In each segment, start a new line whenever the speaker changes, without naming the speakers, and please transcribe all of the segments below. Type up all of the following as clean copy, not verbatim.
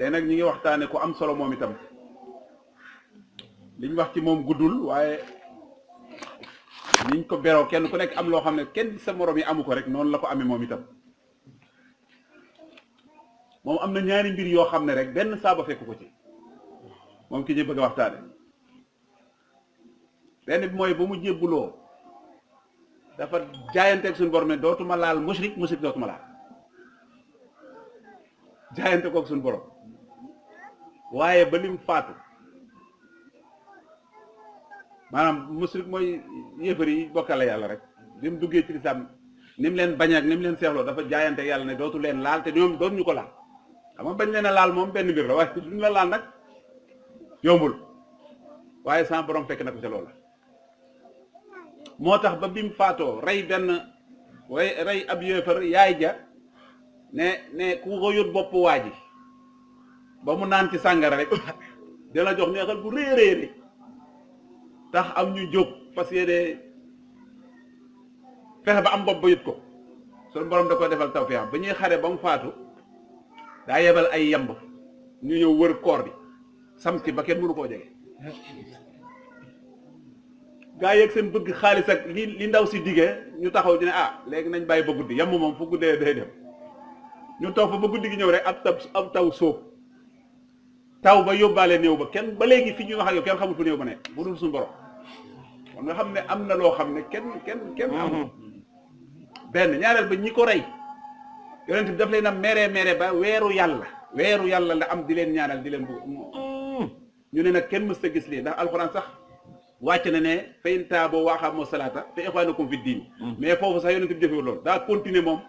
tey nag ñi ngi waxtaane ku am solo moom itam liñ wax ci moom guddul waaye niñ ko beroo kenn ku nekk am loo xam ne kenn sa morom yi amu ko rek noonu la ko amee moom itam moom am na ñaari mbir yoo xam ne rek benn saaba fekk ko ci moom ki ñu bëgg a waxtaane benn bi mooy ba mu jébbuloo dafa jaayanteeg suñu borom ne dootuma laal mushrik dootuma laal jaayante koog suñu borom waaye ba lim faatu maanaam mushrik mooy yéefar yi bokkale yàlla rek bi mu duggee ci lislaam ni mu leen bañ ak ni mu leen seexloo dafa jaayante yàlla ne dootu leen laal te ñoom doon ñu ko laal xam nga bañ leen a laal moom benn mbir la waaye duñu la laal nag yombul waaye sama borom fekk na ko ca loola moo tax ba bi mu faatoo rey ab yéefar yaay ja ne ku ko yót bopp waa ji ba mu naan ci sàngara rek dina jox neexal bu réeréeri tax am ñu jóg parce que fexe ba am bopp ba yët ko suñu borom da ko defal tawfeex ba ñuy xare ba mu faatu daa yebal ay yamb ñu ñëw wër koor bi sam ci ba kenn mënu koo jege gaa yeeg seen bëgg xaalis ak li ndaw si diggee ñu taxaw ñu ne léegi nañ bàyyi ba guddi yamb moom fu guddee day dem ñu toog fa ba guddi gi ñëw rek ab taw sóob taw ba yóbbaale néew ba kenn ba léegi fi ñuy wax ak yow kenn xamul fu néew ba ne bu dul suñu borom kon nga xam ne am na loo xam ne kenn amul benn ñaareel ba ñi ko rey yonent bi daf leen a mere ba weeru yàlla la am di leen ñaanal di leen bu ñu ne nag kenn mës ta gis lii ndax alxuraan sax wàcc na ne fa in taaboo wa aqaamu salaata fa ixwaanukum fi diin mais foofu sax yonent bi jëfewul loolu daa continuer moom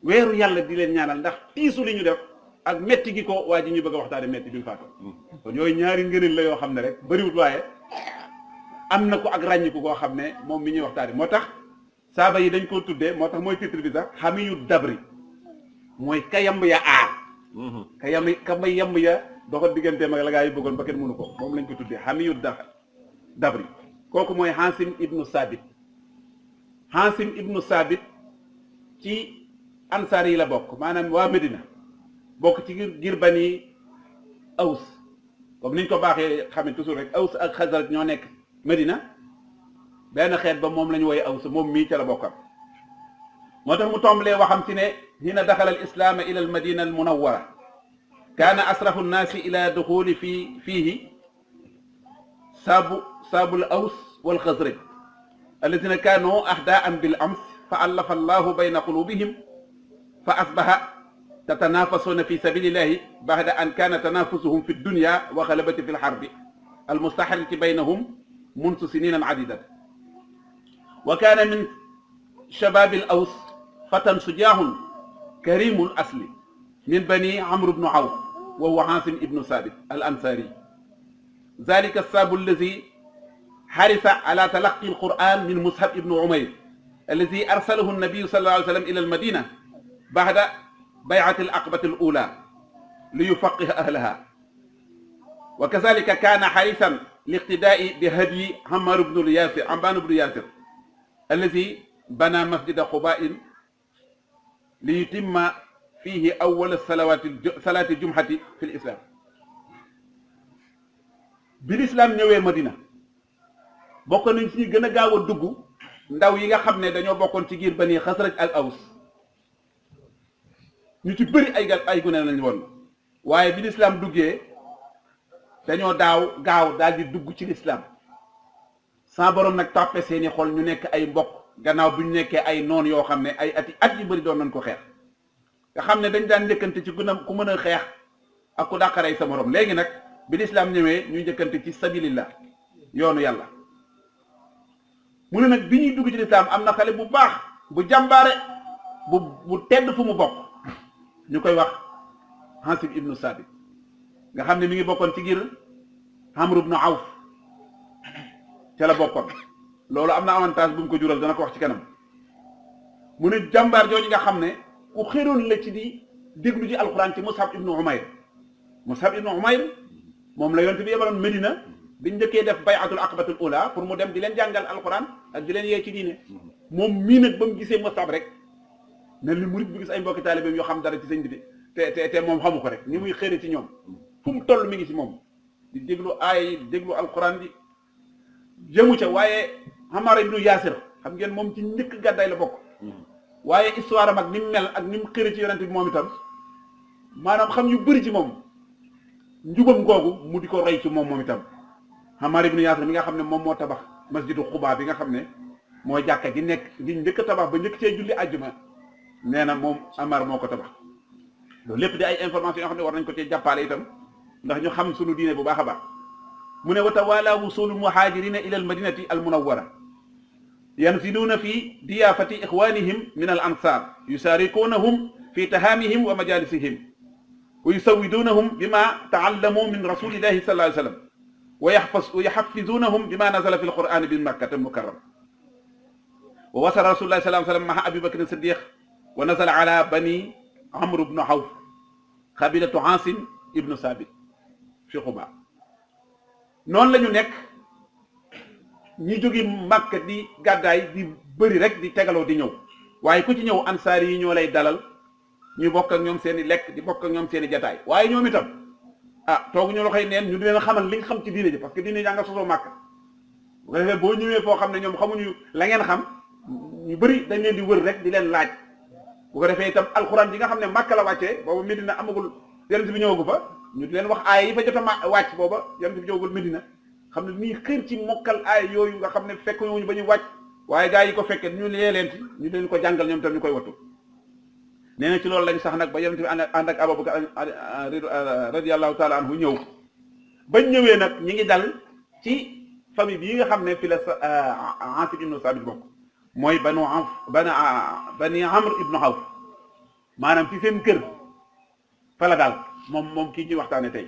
weeru yàlla di leen ñaanal ndax tiisu li ñu def ak metti gi ko waa ji ñu bëgg a waxtaane metti bi mu faatu kon yooyu ñaari ngëneel la yoo xam ne rek bëriwut waaye am na ko ak ràññiku koo xam ne moom mi ñuy waxtaane moo tax saaba yi dañ koo tuddee moo tax mooy titre bi sax xamiyu dabri mooy ka yamb ya aar ka may yamb ya doxal digganteem ak la gaa yi bëggoon ba kenn mënu ko moom lañ ko tuddee xamiyu dabri kooku mooy Xaasim ibnu Saabit ci ansaar yi la bokk maanaam waa Medina bokk ci ngir bani Aws comme niñ ko baaxee xamee toujours rek Aws ak Xasraj ñoo nekk Medina benn xeet ba moom la ñu woye Aws moom mii ca la bokkam moo tax mu tombalee waxam ci ne hina daxala al islaama ila al madina al munawwara kaana asrafu nnaasi ila duxuli fiihi saabul aws wal xasraj alladina kaanu ahdaan bil ams fa allafa allahu bayna qulubihim fa asbaha tatanafasuuna fi sabilillahi baxda an kaana tanafusuhum fi dunya wa xalabati fi lxarbi almustaxriti baynahum munsu sininan adidat wa kaana min shabaab al aws fatan sujaahun karimul asli min bani amr ibnu awf wa huwa Xaasim ibnu Saabit al ansaari ذلك الصاب الذي حرص على تلقي القرآن من مصعب ابن عمير الذي أرسله النبي صلى الله عليه وسلم إلى المدينة بعد بيعة العقبة الأولى ليفقه أهلها وكذلك كان حريصا لاقتداء بهدي عمار بن ياسر الذي بنى مسجد قباء ليتم فيه أول صلاة الجمعة في الإسلام bi lislaam ñëwee Madina bokk nañ ci gën a gaaw a dugg ndaw yi nga xam ne dañoo bokkoon ci giir Bani Xasraj al Aws ñu ci bëri ay gune lañ woon waaye bi lislaam duggee dañoo gaaw daal di dugg ci lislaam sa borom nag tàppe seeni xol ñu nekk ay mbokk gannaaw bu ñu nekkee ay noon yoo xam ne ay at yu bëri doon nañ ko xeex nga xam ne dañ daan njëkkante ci ku mën a xeex ak ku dàqarey sa morom léegi nag bi lislaam ñëwee ñuy njëkkante ci sabilillah yoonu yàlla mu ne nag bi ñuy dugg ci lislaam am na xale bu baax bu jàmbaare bu tedd fu mu bokk ñu koy wax Xaasim ibnu Saabit nga xam ne mi ngi bokkoon ci giir Amr ibnu Awf ca la bokkoon loolu am na avantage bu mu ko jural dana ko wax ci kanam mu ne jàmbaar jooju nga xam ne ku xéroon la ci di déglu ci alxuraan ci Mus'ab ibnu Umayr moom la yonent bi yebaloon Medina biñ njëkkee def bay'atul aqabatul ula pour mu dem di leen jàngal alquran ak di leen yee ci diine moom mii nag ba mu gisee Mus'ab rek mel ni murid bi gis ay mbokki taalibeem yoo xam dara ci sëñ bi te moom xamu ko rek ni muy xëre ci ñoom fu mu toll mi ngi ci moom di déglu aaya yi di déglu alquran bi jëmu ca waaye Ammar ibnu Yaasir xam ngeen moom ci njëkk gàddaay la bokk waaye histoire am ak ni mu mel ak ni mu xëri ci yonent bi moom itam maanaam xam yu bëri ci moom njubam googu mu di ko roy ci moom itam Ammar ibnu Yaasir mi nga xam ne moom moo tabax masjidu Quba bi nga xam ne mooy jàkka gi nekk gi njëkk a tabax ba njëkk cee julli àjjuma nee na moom Ammar moo ko tabax loolu lépp di ay information yoo xam ne war nañ ko cee jàppale itam ndax ñu xam sunu diine bu baax a baax mu ne wa tawala wusulul muhajirina ila al madinati al munawwara yanziluuna fi diyaafati ixwanihim min al ansar yusarikunahum fi tahamihim wa majalisihim wa yusawidunahum bima taallamu min rasulillahi sallallahu alayhi wa sallam wa yaxafizunahum bima nazala fi alqur'ani bi makkata almukarram wa wasala rasulullahi sallallahu alayhi wa sallam maha abi bakrin siddiq wa nazala ala bani amr ibnu awf xabilatu asim ibnu sabit fi Quba noonu la ñu nekk ñi jóge Makka di gàddaay di bëri rek di tegaloo di ñëw waaye ku ci ñëw ansaar yi ñoo lay dalal ñu bokk ak ñoom seen i lekk di bokk ak ñoom seen i jataay waaye ñoom itam toogu ñu loxoy neen ñu di leen xamal li nga xam ci diine ji parce que diine jaa nga sosoo Makka bu ko defee boo ñëwee foo xam ne ñoom xamuñu la ngeen xam ñu bëri dañ leen di wër rek di leen laaj bu ko defee itam alxuraan yi nga xam ne Makka la wàccee booba Medina amagul yonent bi ñëwagu fa ñu di leen wax aaya yi fa jot a wàcc booba yonent bi ñëwagul Medina xam ne nii xër ci mokkal aaya yooyu nga xam ne fekk ñooñu ba ñu wàcc waaye gaa yi ko fekkee ñu lee leen ci ñu leen ko jàngal ñoom tam ñu koy wattu nee na ci loolu lañ sax nag ba yonent bi ànd ak Abubakar radiyallahu taala anhu ñëw bañ ñëwee nag ñi ngi dal ci famille bii nga xam ne fi la Asim ibnu Sabit bokk mooy bani Amr ibnu Awf maanaam ci seen kër fa la daal moom kii ñuy waxtaane tey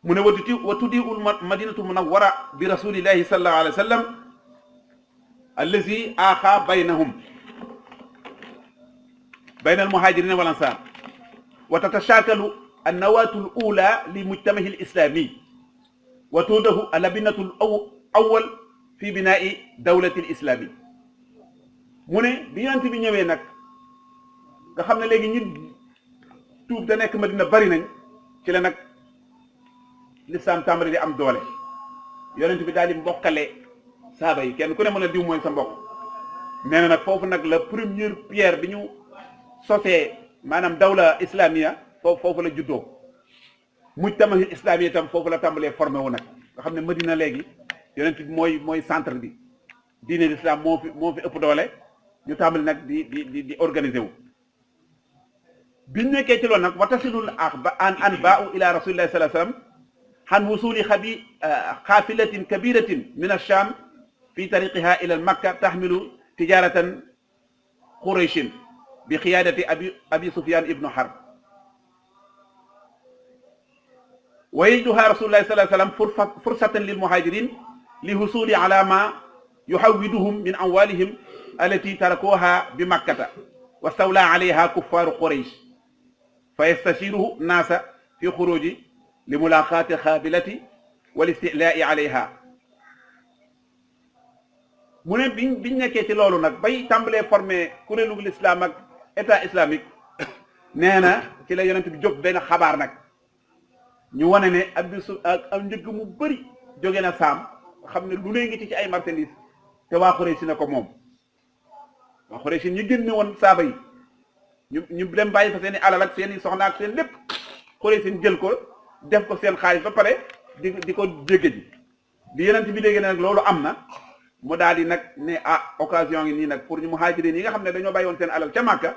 mu ne wa tudiul madinatu munawwara bi rasulillahi sallallahu alayhi wa sallam allazi aaxa baynahum bayna almuhajirina wal ansar wa tatashakalu annawatu al ula li mujtamahi al islami wa tudahu alabinatu al awwal fi binai dawlati al islami mu ne bi yonent bi ñëwee nag nga xam ne léegi ñi tuub da nekk Madina bari nañ ci la nag l'islam tàmbali di am doole yonent bi daal di mbokkale saaba yi kenn ku ne mën a diw mooy sa mbokk nee na nag foofu nag la première pierre bi ñu sosee maanaam dawla islamiya foofu la juddoo mujtamahil islamiya itam foofu la tàmbalee formé wu nag nga xam ne Madina léegi yonent bi mooy centre bi diine l'islam moo fi ëpp doole ñu tàmbali nag di organiser wu biñ nekkee ci loolu nag wa tasilul anbaa'u ila rasulillahi sallallahu alayhi wa sallam عن وصول قافلة كبيرة من الشام في طريقها إلى مكة تحمل تجارة قريش بقيادة أبي سفيان ابن حرب ويجدها رسول الله صلى الله عليه وسلم فرصة للمهاجرين للحصول على ما يحودهم من أموالهم التي تركوها بمكة واستولى عليها كفار قريش فيستشيره الناس في خروج li mulaqaati xaabilati wal istilaa'i alayha mu ne biñ nekkee ci loolu nag bay tàmbalee formé kuréelu l'islam ak état islamique nee na ci la yonent bi jóg benn xabaar nag ñu wane ne ak njëgg mu bëri jóge na saam xam ne lu ne ngi ci ay marchandises te waa Quraysh na ko moom waa Quraysh ñi génne woon saaba yi ñu dem bàyyi fa seen i alal ak seen i soxna ak seen lépp Quraysh jël ko def ko seen xaalis ba pare di ko jégge ji bi yeneen bi léegi nag loolu am na mu daal di nag ne occasion ngi nii nag pour ñu muhajirin yi nga xam ne dañoo bàyyi woon seen alal ca Màkka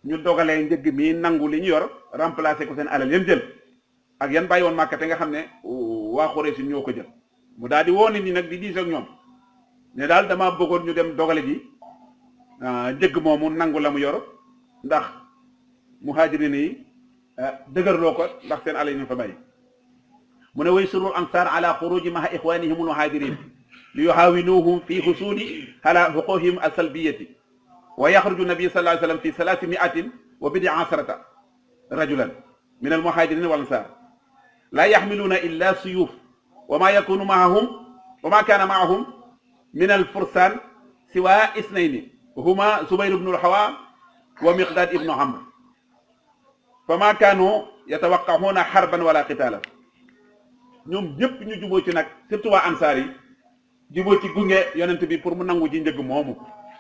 ñu dogalee njëgg mi nangu li ñu yor remplacer ko seen alal yan jël ak yan bàyyi woon Màkka te nga xam ne waa Quraysh ñoo ko jël mu daal di woo nit ñi nag di diisoo ak ñoom ne daal dama bëggoon ñu dem dogale ji njëgg moomu nangu la mu yor ndax muhajirin yi dëgërloo ko ndax seen alal yi ñu fa bàyyi mu ne way surul ansar ala xuruji maha ixwanihim almuhajirin li yuhawinuhum fi husuli ala huquqihim alsalbiyati wa yaxruju nabi sallallahu alayhi wa sallam fi salaasi miatin wa bidi asrata rajulan min almuhajirin wal ansar la yaxmiluna illa suyuf wa ma yakunu maahum wa ma kana maahum min alfursan siwa isnayni huma zubayr ibnu alxawaam wa miqdad ibnu amr fa ma kaanu yatawaqqahuuna harban wala qitaalan ñoom ñëpp ñu juboo ci nag surtout waa ansaar yi juboo ci gunge yonent bi pour mu nangu ji njëgg moomu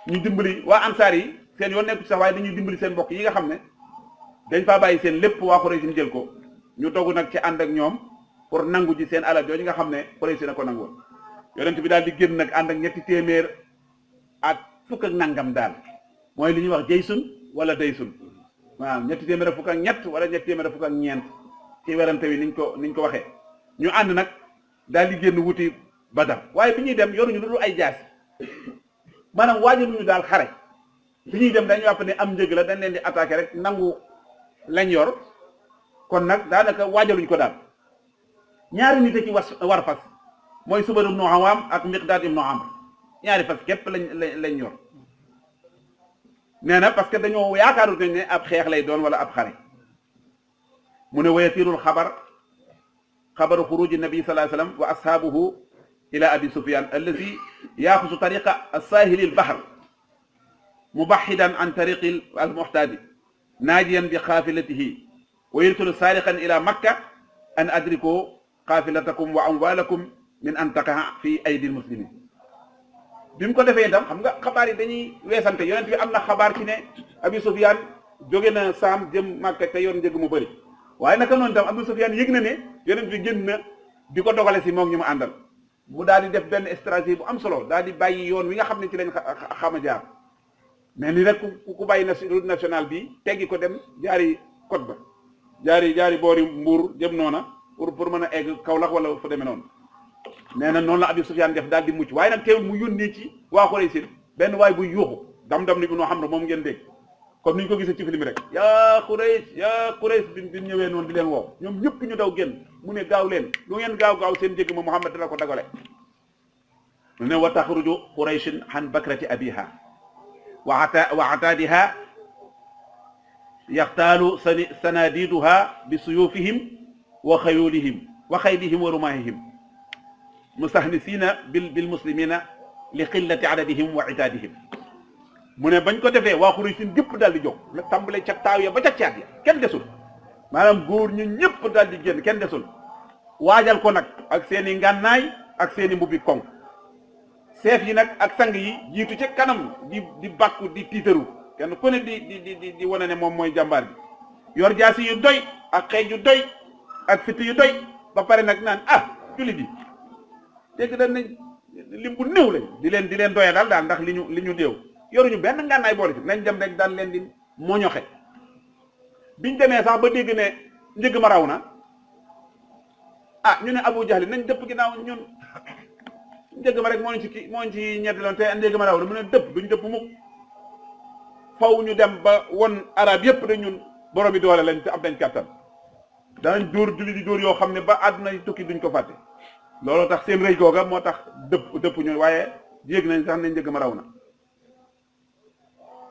ñu dimbali waa ansaar yi seen yoon nekku ci sax waaye dañuy dimbali seen mbokk yi nga xam ne dañ faa bàyyi seen lépp waa Quraysh ñu jël ko ñu dogu nag ci ànd ak ñoom pour nangu ji seen alal jooju nga xam ne Quraysh na ko nangoon yonent bi daal di génn nag ànd ak 300 ak fukk ak nangam daal mooy li ñuy wax jaysun wala daysun waaw 300 fukk ak ñett wala 300 fukk ak ñeent ci werante wi niñ ko waxee ñu ànd nag daal di génn wuti Badar waaye bi ñuy dem yoruñu lu dul ay jaasi maanaam waajaluñu daal xare bi ñuy dem dañu wàpp ne am njëg la dañ leen di attaqué rek nangu lañ yor kon nag daanaka waajaluñ ko daal ñaari nit ci war fas mooy Subayr ibnu Awaam ak Miqdaad ibnu Amr ñaari fas képp lañ yor nee na parce que dañoo yaakaaru nañ ne ab xeex lay doon wala ab xare mu ne wa yasiirul xabaru xuruji nabi sallallahu alayhi wa sallam wa ashaabuhu ila abi sufyan allazi yaaxusu tariqa as-saahili al-bahr mubaxidan an tariqi al-muxtaadi naajiyan bi xaafilatihi wa yursilu saariqan ila makka an adrikoo xaafilatakum wa amwaalakum min an taqaa fi aydi al-muslimin bi mu ko defee itam xam nga xabaar yi dañuy weesante yonent bi am na xabaar ci ne abi sufyan jóge na saam jëm makka te yor njëg mu bëri waaye naka noonu itam abi sufyan yëg na ne yonent bi génn na di ko dogale si moom ñu mu àndal mu daal di def benn stratégie bu am solo daal di bàyyi yoon wi nga xam ne ci lañ xama jaar mais ni rek ku bàyyi route nationale bi teggi ko dem jaari côte ba jaari boori Mbuur jëm noona pour mën a egg Kaolack wala fa demee noonu nee na noonu la Abi Sufyaan def daal di mucc waaye nag teewul mu yónnee ci waa Quraysh benn waay buy yuuxu dam-dam ni bu noo xam ne moom ngeen dégg comme ni ñu ko gisee ci film rek yaa Quraysh bi ñëwee noonu di leen woo ñoom ñëpp ñu daw génn mu ne gaaw leen lu ngeen gaaw seen jégg ma Muhammad dana ko dagale mu ne wa taxruju Qurayshin an bakrati abiha wa ataadiha yaxtaalu sanadiduha bi suyufihim wa xayulihim wa xaylihim wa rumaahihim mustahnisina bil muslimina li qillati adadihim wa itaadihim mu ne bañ ko defee waa Quraysh gépp daal di jóg la tàmbale ca taaw ya ba ca caat ya kenn desul maanaam góor ñu ñëpp daal di génn kenn desul waajal ko nag ak seen i ngànnaay ak seen i mbubbi koŋ seef yi nag ak sang yi jiitu ca kanam di bàkku di tiitaru kenn ku ne di wane ne moom mooy jàmbaar bi yor jaasi yu doy ak xeej yu doy ak fitt yu doy ba pare nag naan jullit yi dégg dañ nañ lim bu néew lañ di leen doya daal ndax li ñu néew yoruñu benn ngànnaay boole ci nañ dem rek daan leen di moñoxe biñ demee sax ba dégg ne njëg ma raw na ñu ne Abu Jahl nañ dëpp ginnaaw ñun njëg ma rek moo ñu ci ñetti loon te njëg ma raw na mu ne dëpp duñ dëpp mukk faw ñu dem ba won arab yépp da ñun borom bi doole lañ te am nañ kàttan danañ dóor julli di dóor yoo xam ne ba àdduna yi tukki duñ ko fàtte looloo tax seen rëy googa moo tax dëpp ñu waaye yéeg nañ sax ne njëg ma raw na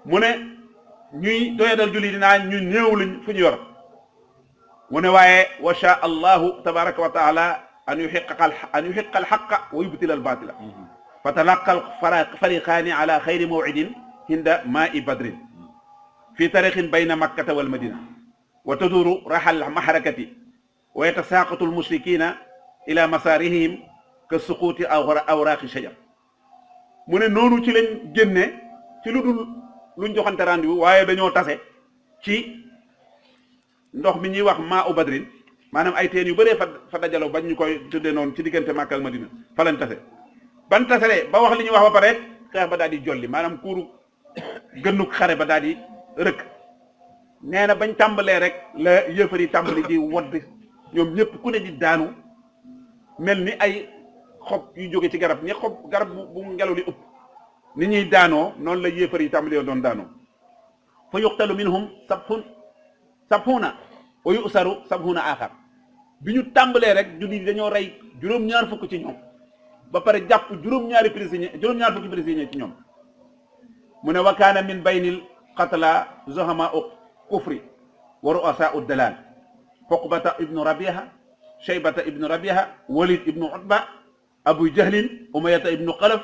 mu ne ñuy doyadal julli dinaa ñu néew lañ fu ñu yor mu ne waaye wa sha allahu tabaraka wa taala an yuhiqa alxaqa wa yubtila albatila fa talaqa alfariqaani ala xayri mawcidin hinda maai badrin fi tariqin bayna makkata walmadina wa taduru raxal maxarakati wa yatasaaqatu almushrikina ila masaarihim ka suquuti awraaqi shajar mu ne noonu ci lañ génne ci lu dul luñ joxante rendez-vous waaye dañoo tase ci ndox mi ñuy wax maa u badrin maanaam ay teen yu bëree fa dajaloo bañ ñu koy tuddee noonu ci diggante Makka ak Madina fa lañ tase ban tasalee ba wax li ñuy wax ba pare xeex ba daal di jolli maanaam kuuru gënnuk xare ba daal di rëkk nee na bañ tàmbalee rek la yëfar yi tàmbali di wodd ñoom ñëpp ku ne di daanu mel ni ay xob yu jóge ci garab ni xob garab bu ngelaw li ëpp ni ñuy daanoo noonu la yéefar yi tàmbali doon daanoo fa yuqtalu minhum sabhuna wa yusaru sabhuna axar bi ñu tàmbalee rek jullit dañoo rey juróom-ñaar fukk ci ñoom ba pare jàpp juróom-ñaar fukki prisonnier ci ñoom mu ne wa kaana min baynil qatla zuhama u kufri wa ru'asa u dalal Uqbata ibnu Rabiha Shaybata ibnu Rabiha Walid ibnu Utba Abu Jahlin Umayyata ibnu Qalaf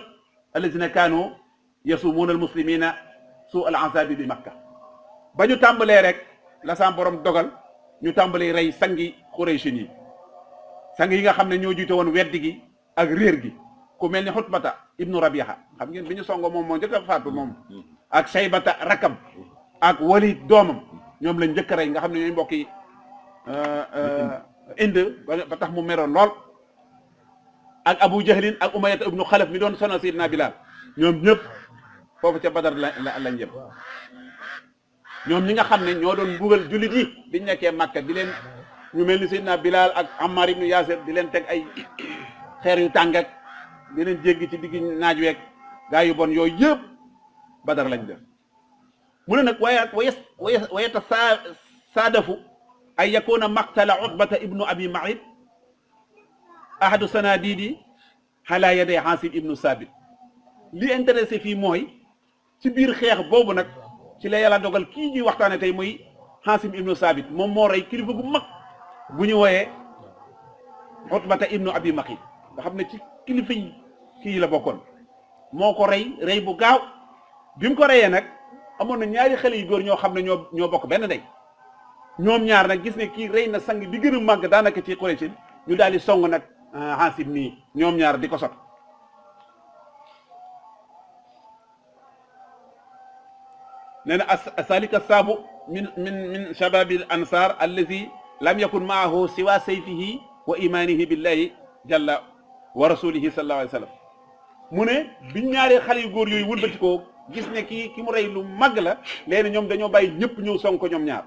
allazina kaanu yasumuuna almuslimina suu al azabi bi Makka ba ñu tàmbalee rek la sa borom dogal ñu tàmbali rey sangi Qurayshin yi sang yi nga xam ne ñoo jiite woon weddi gi ak réer gi ku mel ni Xutbata ibnu Rabiha xam ngeen bi ñu songo moom moo njëkk a faatu moom ak Saybata rakam ak Walid doomam ñoom lañ njëkk a rey nga xam ne ñooy mbokk yi Inde ba tax mu meroon lool ak Abu Jahlin ak Umayyata ibnu Xalaf mi doon sonal Sayyidina Bilal ñoom ñëpp foofu ca Badar lañ jëm ñoom ñi nga xam ne ñoo doon mbugal jullit yi biñ nekkee Makka di leen ñu mel ni Sayyidina Bilal ak Ammar ibnu Yasir di leen teg ay xeer yu tàng ak di leen jéggi ci digg naaj week gaa yu bon yooyu yëpp Badar lañ def mu ne nag wayata saadafu ay yakuna maqtala Utbata ibnu Abi Ma'id ahadu sanadidi ala yaday Hasim ibnu Sabit li intéressé fii mooy ci biir xeex boobu nag ci la yàlla dogal kii ñuy waxtaane tey muy Hasim ibnu Sabit moom moo rey kilifa gu mag bu ñu wooyee Utbata ibnu Abi Ma'id nga xam ne ci kilifa yi kii la bokkoon moo ko rey bu gaaw bi mu ko reyee nag amoon na ñaari xale yu góor ñoo xam ne ñoo bokk benn ndey ñoom ñaar nag gis ne kii rey na sang bi gën a màgg daanaka ci Quraysh ñu daal di song nag Hasim nii ñoom ñaar di ko sot nee na asalika saabu min shababil ansar allazi lam yakun maahu siwa sayfihi wa imanihi billahi jalla wa rasulihi sallallahu alayhi wa sallam mu ne biñ ñaaree xale yu góor yooyu wëlbati ko gis ne ki mu rey lu màgg la léegi ñoom dañoo bàyyi ñëpp ñëw song ko ñoom ñaar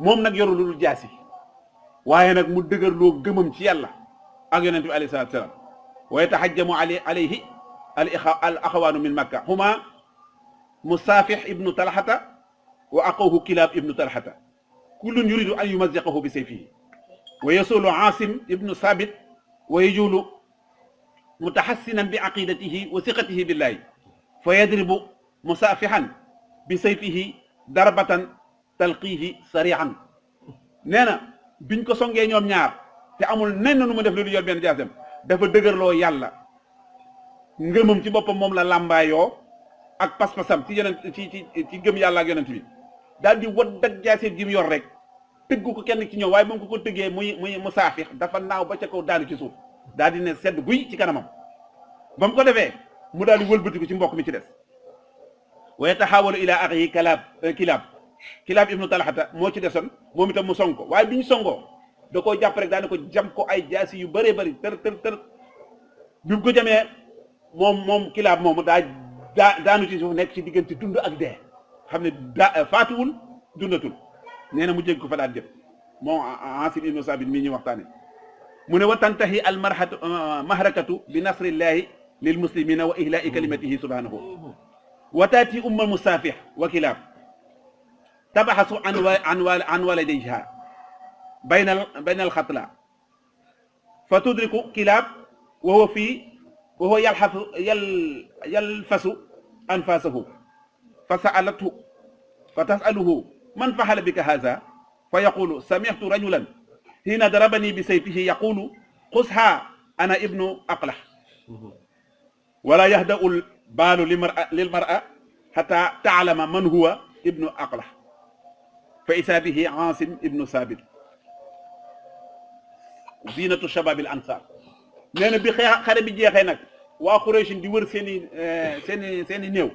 moom nag yoru lu jaasi waaye nag mu dëgërloo gëmam ci yàlla ak yonent bi alayhi salaatu salaam wa yatahajjamu alayhi al axawaanu min makka huma musaafix ibnu talxata wa aqahu kilaab ibnu talxata kullun yuridu an yumaziqahu bi sayfihi wa yasulu Asim ibnu Sabit wa yajulu mutahassinan bi aqidatihi wa siqatihi billahi fa yadribu musaafixan bi sayfihi darbatan talqiihi sarian nee na biñ ko songee ñoom ñaar te amul nen nu mu def lu yor benn jaasem dafa dëgërloo yàlla ngëmam ci boppam moom la làmbaayoo ak pas-pasam ci yonent ci gëm yàlla ak yonent bi daal di wadd ak jaaseet gi mu yor rek tëggu ko kenn ci ñoom waaye moom ko tëggee muy musaafix dafa naaw ba ca kaw daanu ci suuf daal di ne sedd guy ci kanamam ba mu ko defee mu daal di wëlbati ko ci mbokk mi ci des wa yataxawalu ila axihi kilaab ibnu talxata moo ci desoon moom itam mu song ko waaye bi ñu songoo da koo jàpp rek daane ko jam ko ay jaasi yu bëree bëri tër bi mu ko jamee moom kilaab moomu daanu ci suuf nekk ci diggante dund ak dee xam ne faatuwul dundatul nee na mu jégg ko fa daal jëf moom Asim ibnu Sabit mii ñuy waxtaane mu ne wa tantahi al mahrakatu bi nasrillahi lil muslimina wa ihlai kalimatihi subhanahu wa taati umma musaafix wa kilaab tabaxasu an waladayha bayna al xatla fa tudriku kilaab wa huwa yalfasu anfasahu fa sa'alathu fa tas'aluhu man faxala bika haza fa yaqulu samixtu rajulan hiina darabani bi sayfihi yaqulu xusha ana ibnu aqlah wala yahda'u lbaalu lilmar'a xata taalama man huwa ibnu aqlah fa isaa bihi Asim ibnu Sabit zinatu shababil ansar nee na bi xare bi jeexee nag waa Quraysh di wër seen i néew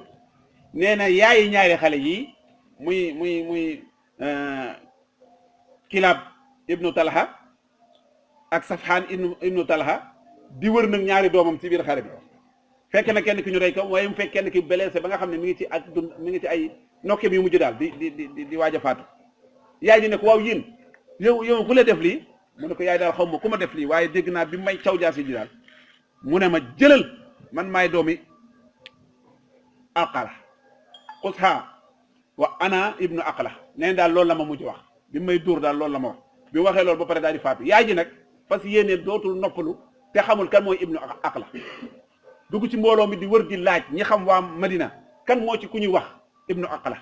nee na yaayi ñaari xale yi muy Kilaab ibnu Talha ak Safhaan ibnu Talha di wër nag ñaari doomam ci biir xare bi fekk na kenn ki ñu rey ko waaye mu fekk kenn ki blessé ba nga xam ne mi ngi ci ay nokkeem yu mujj daal di waaj a faatu yaay ji ne ko waaw yéen yow ku la def lii mu ne ko yaay daal xaw ma ku ma def lii waaye dégg naa bi may caw jaasi ji daal mu ne ma jëlal man maay doomi Aqala xusha wa ana ibnu Aqala nee daal loolu la ma mujj wax bi may dóor daal loolu la ma wax bi mu waxee loolu ba pare daal di faatu yaay ji nag fas yéene dootul noppalu te xamul kan mooy ibnu Aqala dugg ci mbooloo mi di wër di laaj ñi xam waa Madina kan moo ci ku ñuy wax ibnu Aqala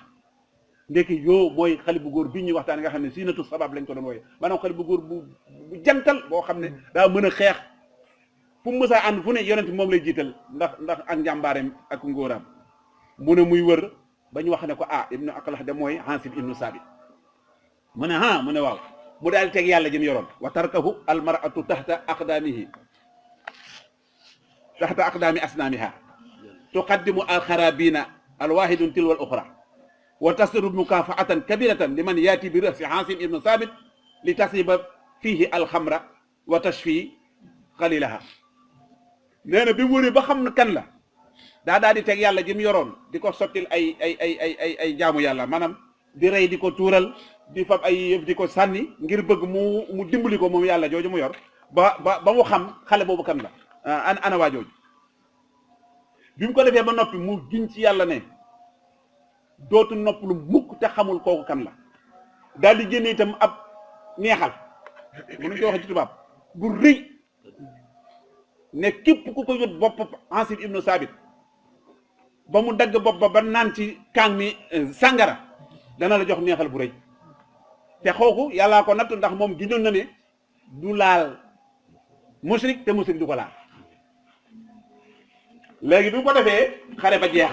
ndekki yoo mooy xale bu góor bii ñuy waxtaan nga xam ne siinatu sabab lañ ko doon wooye maanaam xale bu góor bu jantal boo xam ne daa mën a xeex fu mu mës a ànd fu ne yonent moom lay jiital ndax ak njàmbaareem ak ngóoraam mu ne muy wër ba ñu wax ne ko ibnu Aqlah de mooy Hasim ibnu Sabit mu ne mu ne waaw mu daal di teg yàlla jëm yoroon wa tarkahu almar'atu tahta aqdaami asnaamiha tuqaddimu alxarabina alwahidun tilwa al uxra wa tasru mukafaatan kabiratan liman yaati bi rasi Aasim ibnu Saabit li tasiba fiihi alxamra wa tashfi xalilaha. nee na bi mu wëree ba xam na kan la daal di teg yàlla jëm yoroon di ko sottil ay jaamu yàlla maanaam di rey di ko tuural di fab ay yëf di ko sànni ngir bëgg mu dimbali ko moom yàlla jooju mu yor ba mu xam xale boobu kan la ana waa jooju. bi mu ko defee ba noppi mu giñ ci yàlla ne dootu nopp lu mukk te xamul kooku kan la daal di génne itam ab neexal mënuñ ko waxee ci tubaab bu rëy ne képp ku ko yot bopp Aasim ibnu Saabit ba mu dagg bopp ba naan ci kaang mi sàngara dana la jox neexal bu rëy te xooku yàllaa ko nattu ndax moom giñoon na ne du laal musrik te musrik du ko laal. léegi bi mu ko defee xare ba jeex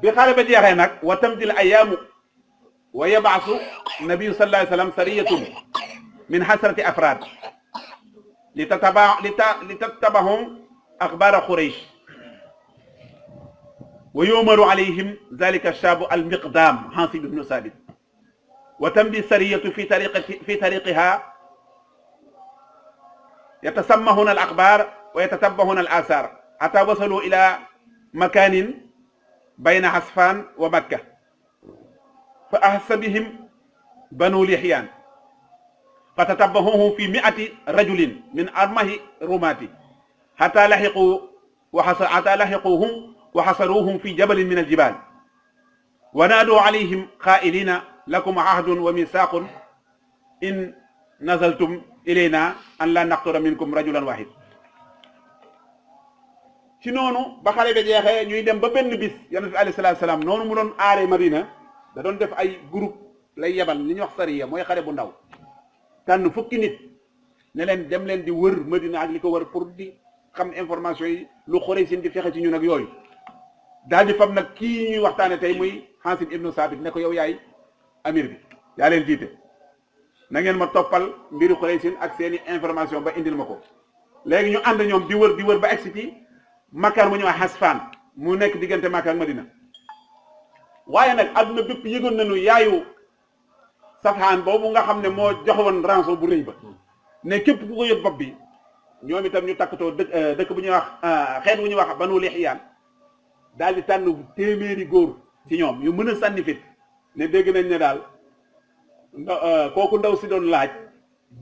bi xare ba jeexee nag wa tamdil ayaamu wa yabaasu nabiyu sallallahu alayhi wa sallam sariyatun min hasrati afraad li tattabahum axbaara Quraysh wa yu'maru alayhim zalika ash-shaabu al-miqdaam Aasim ibnu Saabit wa tamdi sariyatu fi tariqiha يتسمعون الأخبار ويتتبعون الآثار حتى وصلوا إلى مكان بين عسفان ومكة فأحس بهم بنو لحيان فتتبعوهم في 100 رجل من أرمه رماة حتى لحقوهم وحصروهم في جبل من الجبال ونادوا عليهم قائلين لكم عهد وميثاق إن nazaltum ilayna an la naqtura minkum rajulan wahid. ci noonu ba xare ba jeexee ñuy dem ba benn bis yonent bi alayhi salaatu salaam noonu mu doon aaree Madina da doon def ay groupe lay yebal li ñuy wax sariya mooy xare bu ndaw tànn fukki nit ne leen dem leen di wër Madina ak li ko wër pour di xam information yi lu Quraysh di fexe ci ñun ak yooyu daal di fam nag kii ñuy waxtaane tey muy Aasim ibnu Saabit ne ko yow yaay amir bi yaa leen jiite na ngeen ma toppal mbiru Quraysh ak seeni information ba indil ma ko. léegi ñu ànd ñoom di wër ba egsi ci makkaan mu ñëw Hasfaan mu nekk diggante Makka ak Madina waaye nag adduna bépp yëgoon nañu yaayu Safhaan boobu nga xam ne moo joxewoon rançon bu rëy ba ne képp ku ko yët bopp bi ñoom itam ñu takkatoo dëkk bu ñuy wax xeet bu ñuy wax Banu Lihiyaan daal di tànn téeméeri góor ci ñoom yu mën a sànni fit ne dégg nañ ne daal kooku ndaw si doon laaj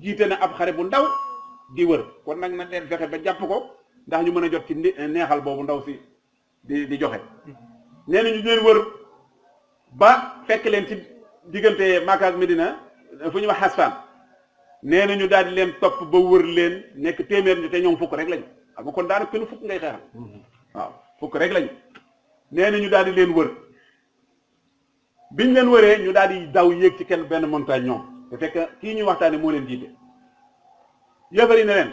jiite na ab xare bu ndaw di wër kon nag na leen fexe ba jàpp ko ndax ñu mën a jot ci neexal boobu ndaw si di joxe. nee nañu leen wër ba fekk leen ci diggante Makka ak Medina fu ñu wax Hasfaan nee nañu daal di leen topp ba wër leen nekk téeméer ñu te ñoom fukk rek lañu xam nga kon daanaka kenn fukk ngay xeexal waaw fukk rek lañu nee nañu daal di leen wër. biñ leen wëree ñu daal di daw yéeg ci kenn benn montagne ñoom te fekk kii ñuy waxtaane moo leen jiite yëfari ne leen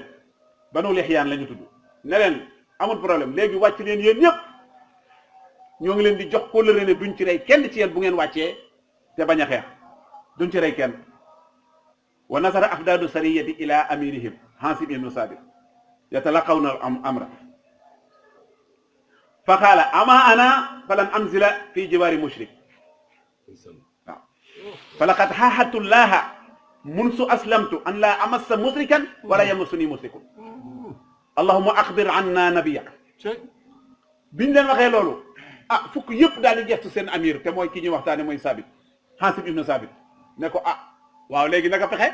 Banu Lihiyaan la ñu tudd ne leen amul problème léegi wàcc leen yéen ñëpp ñoo ngi leen di jox kóllëre ne duñ ci rey kenn ci yéen bu ngeen wàccee te bañ a xeex duñ ci rey kenn. wa nasara afdaadu sariyati ila amirihim Aasim ibnu Saabit yatalaqawna amra fa qaala ama ana falan anzila fi jiwaari mushrik waaw falaqad xaaxatu llaaha munsu aslamtu an laa amassa musrikan wala yamassuni musrikun allahumma axbir anna nabiyaka biñ leen waxee loolu fukk yëpp daal di gestu seen amir te mooy ki ñuy waxtaane mooy Saabit Aasim ibnu Saabit ne ko waaw léegi naka pexe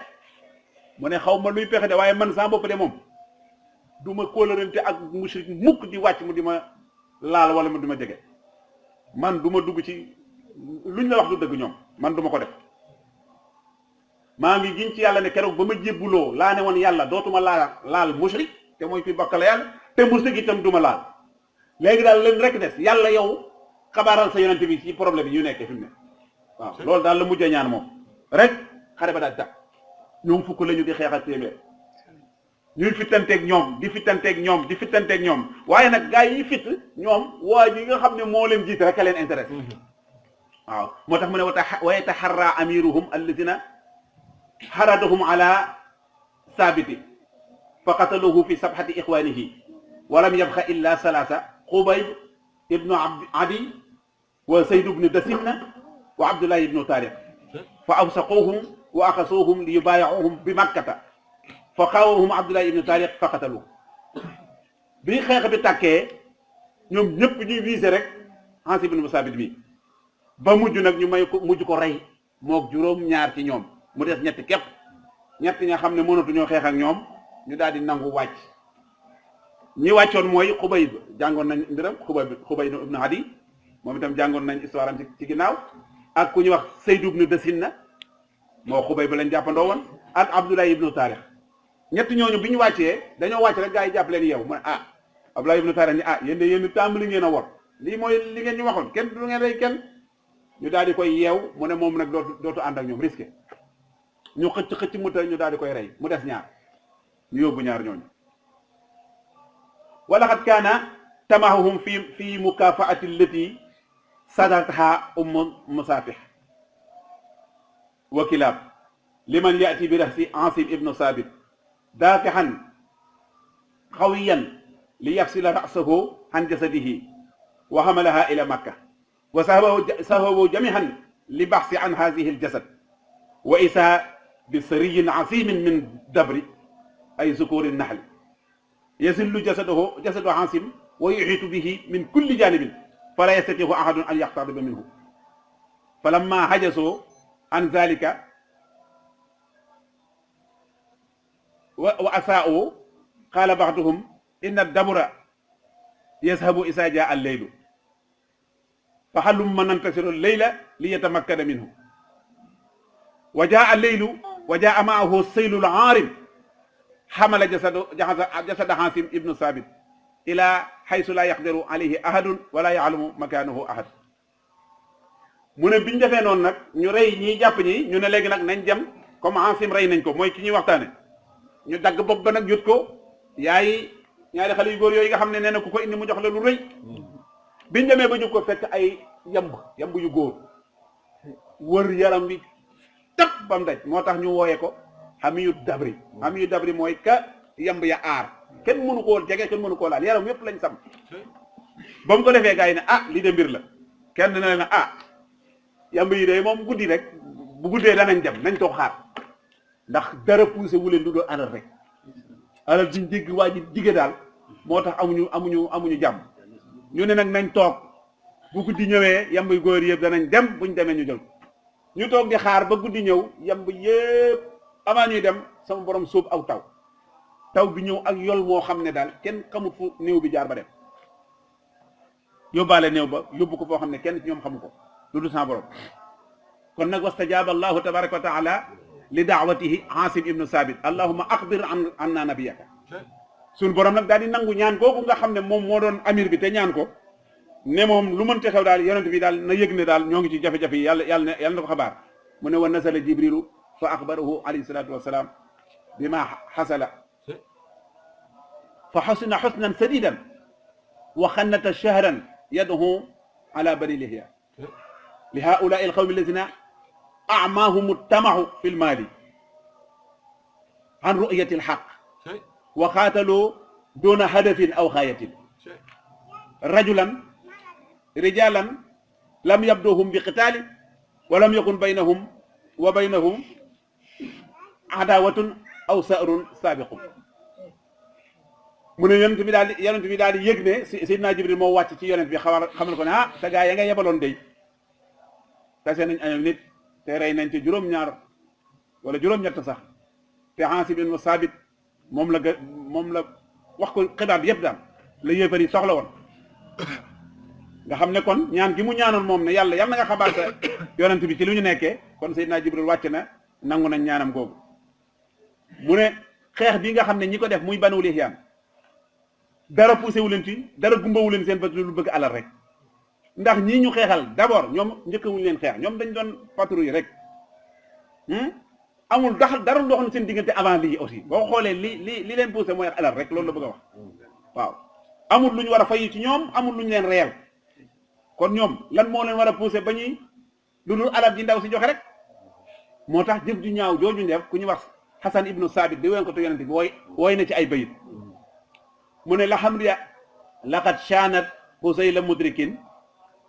mu ne xaw ma luy pexe de waaye man sama bopp de moom du ma kóolërante ak mushrik mukk di wàcc mu di ma laal wala mu di ma jege man du ma dugg ci luñ la wax du dëgg ñoom man du ma ko def maa ngi giñ ci yàlla ne keroog ba ma jébbuloo laa ne woon yàlla dootuma laal mushrik te mooy kuy bokkal yàlla te mushrik itam du ma laal léegi daal leen rek des yàlla yow xabaaral sa yonent bi ci problème yi ñu nekkee fi mu ne waaw loolu daal la mujjee ñaan moom rek xare ba daal tàkk ñoom fukk la ñu di xeex ak téeméer ñuy fittanteeg ñoom di fittanteeg ñoom waaye nag gars yi fitt ñoom waa ji nga xam ne moo leen jiite rek a leen intéressé waaw moo tax mu ne wa yataharra amiruhum alladina haradahum ala sabiti fa qataluhu fi sabhati ikhwanihi wa lam yabqa illa salasa Xubayb ibnu Adi wa Sayd ibnu Dasinna wa Abdullah ibnu Tariq fa awsaquhum wa axasuhum li yubayi'uhum bi Makkata fa xaawahum Abdullah ibnu Tariq fa qataluhu bi xeex bi tàkkee ñoom ñëpp ñuy visé rek Asim ibnu Saabit bi ba mujj nag ñu may ko mujj ko rey mook juróom-ñaar ci ñoom mu des ñetti képp ñett nga xam ne mënatuñoo xeex ak ñoom ñu daal di nangu wàcc ñi wàccoon mooy Xubayb jàngoon nañ mbiram Xubayb ibnu Adi moom itam jàngoon nañ histoire am ci ginnaaw ak ku ñuy wax Sayd ibnu Dasinna moo Xubayb lañ jàppandoo woon ak Abdullah ibnu Taarix ñett ñooñu bi ñu wàccee dañoo wàcc rek gaa yi jàpp leen yow mu ne Abdullah ibnu Taarix ni yéen de yéen tàmbali ngeen a wor lii mooy li ngeen ñu waxoon kenn du ngeen rey kenn ñu daal di koy yeew mu ne moom nag dootu ànd ak ñoom risqué ñu xëcc mu tëj ñu daal di koy rey mu des ñaar ñu yóbbu ñaar ñooñu wala xat kaana tamahuhum fi mukafaati allati sadartaha Musaafih wa Kilaab liman yaati bi rahsi Asim ibnu Saabit daafixan xawiyan li yafsila rasahu an jasadihi wa hamalaha ila Makka wa sahabu jamihan li baxsi an hadihi aljasad wa isa bi sariyin asimin min dabri ay zukuri naxli yasillu jasadu Asim wa yuxiitu bihi min kulli janibin fala yastatihu ahadun an yaxtariba minhu falamma hajasoo an zalika wa asaa'u qaala baxduhum inna dabura yazhabu isa jaa alleylu fa halumma nantasiru leyla li yatamakkana minhu wa jaa alleylu wa jaa maahu saylu laarim xamala jasada Asim ibnu Saabit ila xaysu laa yaqdiru alayhi ahadun wala yaalamu makaanahu ahad mu ne biñ defee noonu nag ñu rey ñiy jàpp ñi ñu ne léegi nag nañ dem comme Asim rey nañ ko mooy ki ñuy waxtaane ñu dagg bopp ba nag yut ko yaay ñaari xale yu góor yooyu nga xam ne nee na ku ko indi mu jox la lu rëy biñ demee ba ñu ko fekk ay yamb yu góor wër yaram wi tap bam daj moo tax ñu wooyee ko Hamiyu Dabri mooy ka yamb ya aar kenn mënu koo jege kenn mënu koo laal yaram yépp lañ sam ba mu ko defee gars yi ne lii de mbir la kenn ne leen yamb yi de moom guddi rek bu guddee danañ dem nañ toog xaar ndax dara poussé wu leen du doon alal rek alal diñ dégg waa ji dige daal moo tax amuñu jàmm ñu ne nag nañ toog bu guddi ñëwee yamb yu góor yëpp danañ dem buñ demee ñu jël ñu toog di xaar ba guddi ñëw yamb yëpp avant ñuy dem sama borom sóob aw taw bi ñëw ak yol moo xam ne daal kenn xamut fu néew bi jaar ba dem yóbbaale néew ba yóbbu ko foo xam ne kenn ci ñoom xamu ko lu dul sama borom kon nag wastajaaba allahu tabaraka wa taala li daawatihi Asim ibnu Saabit allahumma aqbir anna nabiyaka suñu borom nag daal di nangu ñaan googu nga xam ne moom moo doon amir bi te ñaan ko ne moom lu mënte xew daal yonent bi daal na yëg ne daal ñoo ngi ci jafe-jafe yi yàlla na ko xabaar mu ne wa nasala jibrilu fa axbarahu alayhi salatu wasalaam bima xasala fa xusna xusnan sadidan wa xannata shahran yadhu ala bani lihya li haulai alqawmi alladina أعماهم الطمع في المال عن رؤية الحق وقاتلوا دون هدف أو غاية رجالا لم يبدوهم بقتال ولم يكن بينهم وبينهم عداوة أو سائر سابق mu ne yonent bi daal di yëg ne Seydina Jibril moo wàcc ci yonent bi xamal ko ne sa gaa ya nga yebaloon day tase nañ ay nit te rey nañ ci juróom-ñaar wala juróom-ñett sax te Asim ibnu Saabit moom la wax ko xibaar bi yëpp daal la yéefar yi soxla woon nga xam ne kon ñaan gi mu ñaanoon moom ne yàlla na nga xabaar sa yonent bi ci lu ñu nekkee kon Seydina Jibril wàcc na nangu nañ ñaanam googu mu ne xeex bi nga xam ne ñi ko def muy Banu Lihyaan dara poussé wu leen ci dara gumbawu leen seen bët lu bëgg alal rek ndax ñii ñu xeexal d'abord ñoom njëkkawuñu leen xeex ñoom dañ doon patrouille rek amul dara ndoxoon seen diggante avant lii aussi boo xoolee li leen poussé mooy alal rek loolu la bëgg a wax waaw amul lu ñu war a fayu ci ñoom amul lu ñu leen reyal kon ñoom lan moo leen war a poussé ba ñuy lu dul alal ji ndaw si joxe rek moo tax jëf ju ñaaw jooju def ku ñu wax Hasan ibnu Saabit di woon ko to yonent bi wooy na ci ay bayit mu ne laxamriya laqad shaanat husayla mudrikin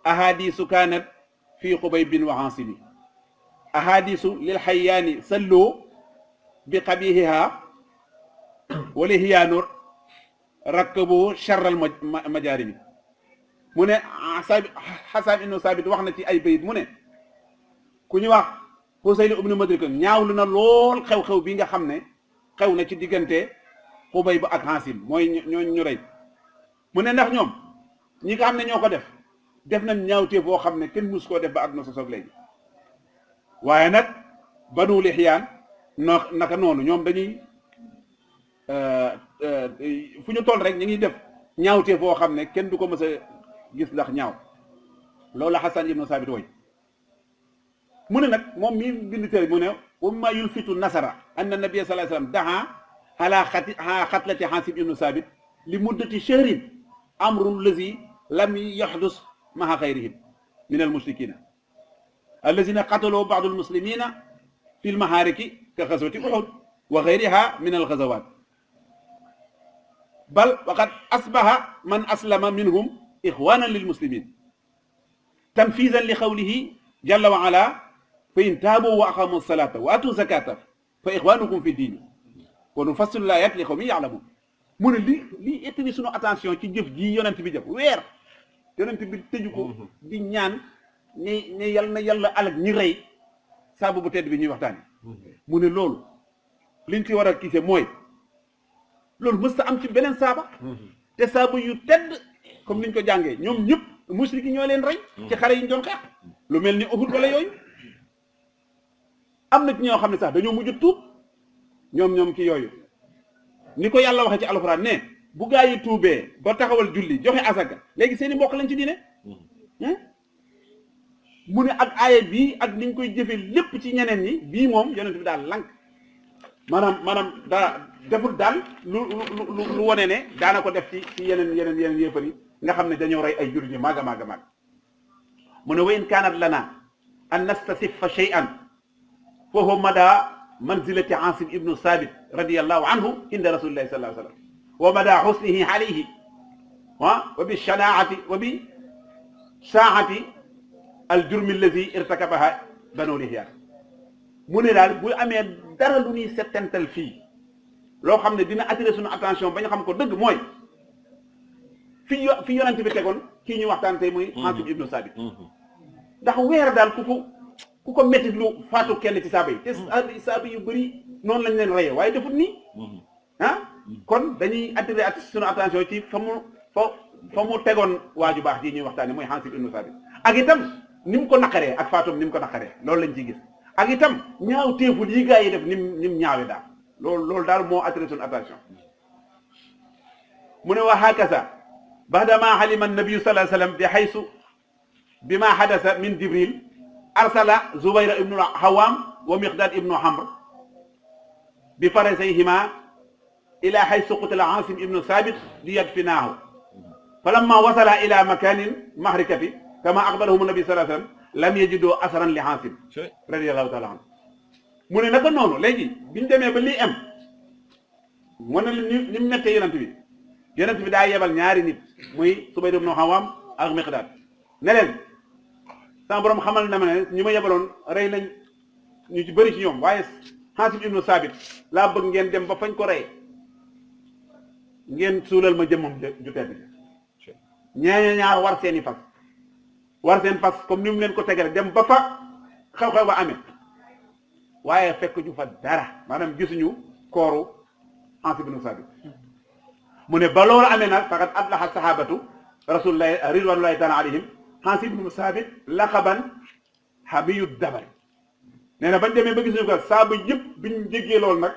ahadisu kaanat fii xubaybin wa hansimi ahadisu lil xayyaani sallu bi qabihiha wala hiyaanu rakkabu charral majaarimi mu ne Hasan ibnu Saabit wax na ci ay bayit mu ne ku ñu wax Husayl ibnu Mudrik ñaawlu na lool xew-xew bi nga xam ne xew na ci diggante Xubayb ak Haasim mooy ñu rey mu ne ndax ñoom ñi nga xam ne ñoo ko def nañ ñaawtee boo xam ne kenn mus koo def ba àdduna sosoog léegi waaye nag Banu Lihyaan naka noonu ñoom dañuy fu ñu toll rek ñu ngi def ñaawtee boo xam ne kenn du ko mës a gis ndax ñaaw loolu Hasan ibnu Saabit woy mu ne nag moom mi bind téere mu ne wa mimma yulfitu nasara anna nabiyya sallallahu alayhi wasallam daha xatlati Haasim ibnu Saabit li muddati shahrin amrun lazi lam yahdus ma'a ghayrihim min al-mushrikina allazina qatalu ba'd al-muslimina fi al-mahariki ka ghazwati Uhud wa ghayriha min al-ghazawat bal waqad asbaha man aslama minhum ikhwanan lil-muslimin tanfizan li qawlihi jalla wa ala fa in taabu wa aqamu salata wa atu zakata fa ixwanukum fi diini wa nufassilu l-aayaati li qawmin ya'lamuun mu ne li ettini sunu attention ci jëf ji yonent bi jëf weer yonent bi tëju ko di ñaan ne yal na yàlla alag ñi rey saabu bu tedd bi ñuy waxtaane mu ne loolu liñ ci war a gisee mooy loolu mës ta am ci beneen saaba te saaba yu tedd comme niñ ko jàngee ñoom ñëpp musriki ñoo leen rey ci xare yi ñu doon xeex lu mel ni Uhud wala yooyu am na ci ñoo xam ne sax dañoo mujj tuub ñoom ci yooyu ni ko yàlla waxee ci alxuraan ne bu gaa yi tuubee ba taxawal julli joxe asaka léegi seeni mbokk lañ ci diine mu ne ak aaya bii ak niñ koy jëfee lépp ci ñeneen ñi bii moom yonent bi daal lank maanaam daa deful daal lu wone ne daana ko def ci yeneen yéefar yi nga xam ne dañoo rey ay jullit yi màgg mu ne wa in kaanat lana an nastasiffa shay'an fa huwa mada manzilati Aasim ibnu Saabit radiyallahu anhu inda rasulillahi sallallahu alayhi wa sallam wa mada husnihi alayhi wa bi shanaa'ati wa bi saa'ati al-jurmi allazi irtakabaha Banu Lihyaan mu ne daal bu amee dara lu ñuy settantal fii loo xam ne dina attirer suñu attention ba ñu xam ko dëgg mooy fi yonent bi tegoon kii ñu waxtaan tey muy Aasim ibnu Saabit ndax weer daal ku ko métti lu faatu kenn ci saaba yi te saaba yu bëri noonu lañ leen reyee waaye defut nii kon dañuy attirer suñu attention ci fa mu tegoon waaju baax ji ñuy waxtaane mooy Aasim ibnu Saabit ak itam ni mu ko naqaree ak faatoom ni mu ko naqaree loolu lañ ciy gis ak itam ñaaw téeful yi gaa yi def nim ñaawee daal loolu daal moo attiré suñu attention mu ne wa hakaza baadama halima annabiyu sallallahu alayhi wa sallam bi haysu bima hadasa min Jibril arsala Zubayr ibnu Hawaam wa Miqdaad ibnu Amr bi farasayhima ila haysu qutila Aasim ibnu Saabit liyadfinaahu falamma wasala ila makanin mahrikati kama axbarahum nabi sallallahu alayhi wa sallam lam yajidu asran li Aasim radiyallahu taala anhu mu ne naka noonu léegi biñ demee ba lii am mu ne ni mu mettee yonent bi daa yebal ñaari nit muy Zubayr ibnu Hawaam ak Miqdaad ne leen sama borom xamal na ma ne ñi ma yebaloon rey nañ ñu ci bëri ci ñoom waaye Aasim ibnu Saabit laa bëgg ngeen dem ba fañ ko rey ngeen suulal ma jëmmam ju tedd ñaar war seeni fas war seen fas comme ni mu leen ko tegale dem ba fa xew-xew ba amee waaye fekk ñu fa dara maanaam gisuñu kooru Aasim ibnu Saabit mu ne ba loolu amee nag faqad aflaha sahabatu rasulillahi ridwanullahi taala alayhim Aasim ibnu Saabit laqaban hamiyu dabari nee na bañ demee ba gisuñu ko saaba yëpp biñ jéggee loolu nag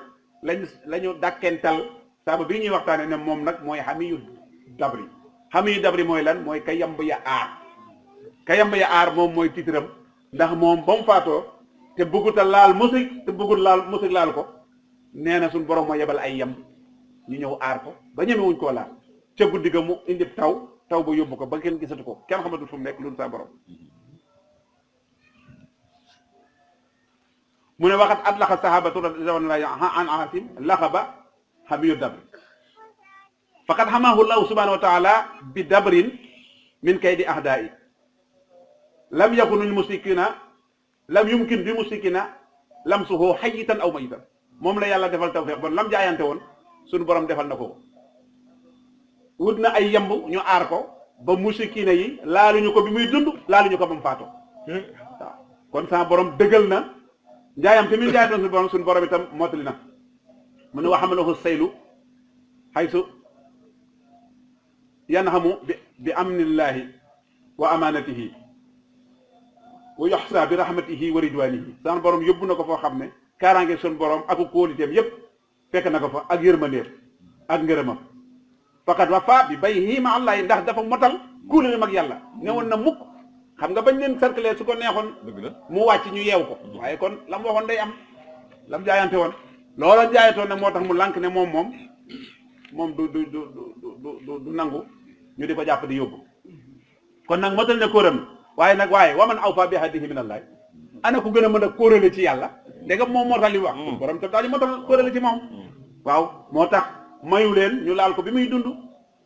lañu dàkkental saaba bi ñuy waxtaane ne moom nag mooy hamiyu dabri mooy lan mooy ka yamb ya aar moom mooy titram ndax moom ba mu faatoo te bëgguta laal musik te bëggut laal musik laal ko nee na suñ borom moo yebal ay yamb ñu ñëw aar ko ba ñemewuñ koo laal ca guddi ga mu indi taw ba yóbbu ko ba kenn gisatu ko kenn xamatul fu mu nekk loolu sa borom mu ne waxat atlaqa sahabatu radiyallahu an asim laxaba xamiyu dabr faqad xamahu llahu subhanahu wa taala bi dabrin min kaydi ahdaai lam yakun lil musrikina lam yumkin bi musrikina lamsuhu hayyitan aw mayitan moom la yàlla defal tawfiq bon lam jaayante woon suñu borom defal na ko wut na ay yemb ñu aar ko ba musrikina yi laaluñu ko bi muy dund laaluñu ko ba mu faatoo waaw kon sama borom dëggal na njaayam te muy jaayante suñu borom itam mottali na mu ne wa hamalahu saylu haysu yanhamu bi amnillahi wa amanatihi wa yoxsa bi rahmatihi wa ridwanihi sama borom yóbbu na ko foo xam ne kaaraange suñu borom ak kóoliteem yépp fekk na ko fa ak yërmandeem ak ngërëmam faqat wafa bi bayhi ma allahi ndax dafa motal kuuléem ak yàlla ne woon na mukk xam nga bañ leen cercler su ko neexoon mu wàcc ñu yeew ko waaye kon lam waxoon day am lam jaayante woon loola jaayantoon nag moo tax mu lànk ne moom du nangu ñu di ko jàpp di yóbbu kon nag motal ne kóoram waaye waman awfa bi ahdihi min allahi ana ku gën a mën a kóorale ci yàlla dégg nga moom moo tax li wax borom tam daal di motal kóorale ci moom waaw moo tax mayu leen ñu laal ko bi muy dund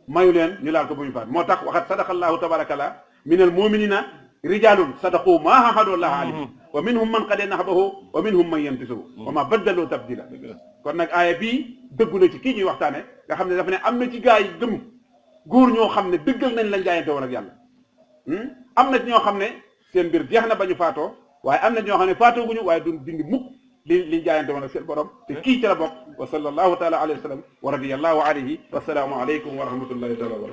mayu leen ñu laal ko bi muy faat moo tax waxat sadaqallahu tabarakalla minal muminina rijalun sadaqu ma ahadu llaha alayhi wa minhum man qad nahbahu wa minhum man yantasu wa ma baddalu tabdila kon nag aaya bii dëggu na ci kii ñuy waxtaane nga xam ne dafa ne am na ci gaa yi gëm góor ñoo xam ne dëggal nañ lañ jaayante woon ak yàlla am na ci ñoo xam ne seen mbir jeex na ba ñu faatoo waaye am na ñoo xam ne faatoo guñu waaye duñ dindi mukk li jaayante woon ak seen borom te kii ci la bokk wa sallallahu taala alayhi wa sallam wa radiyallahu alayhi wa salaamu alaykum wa rahmatullahi taala wa barakatuh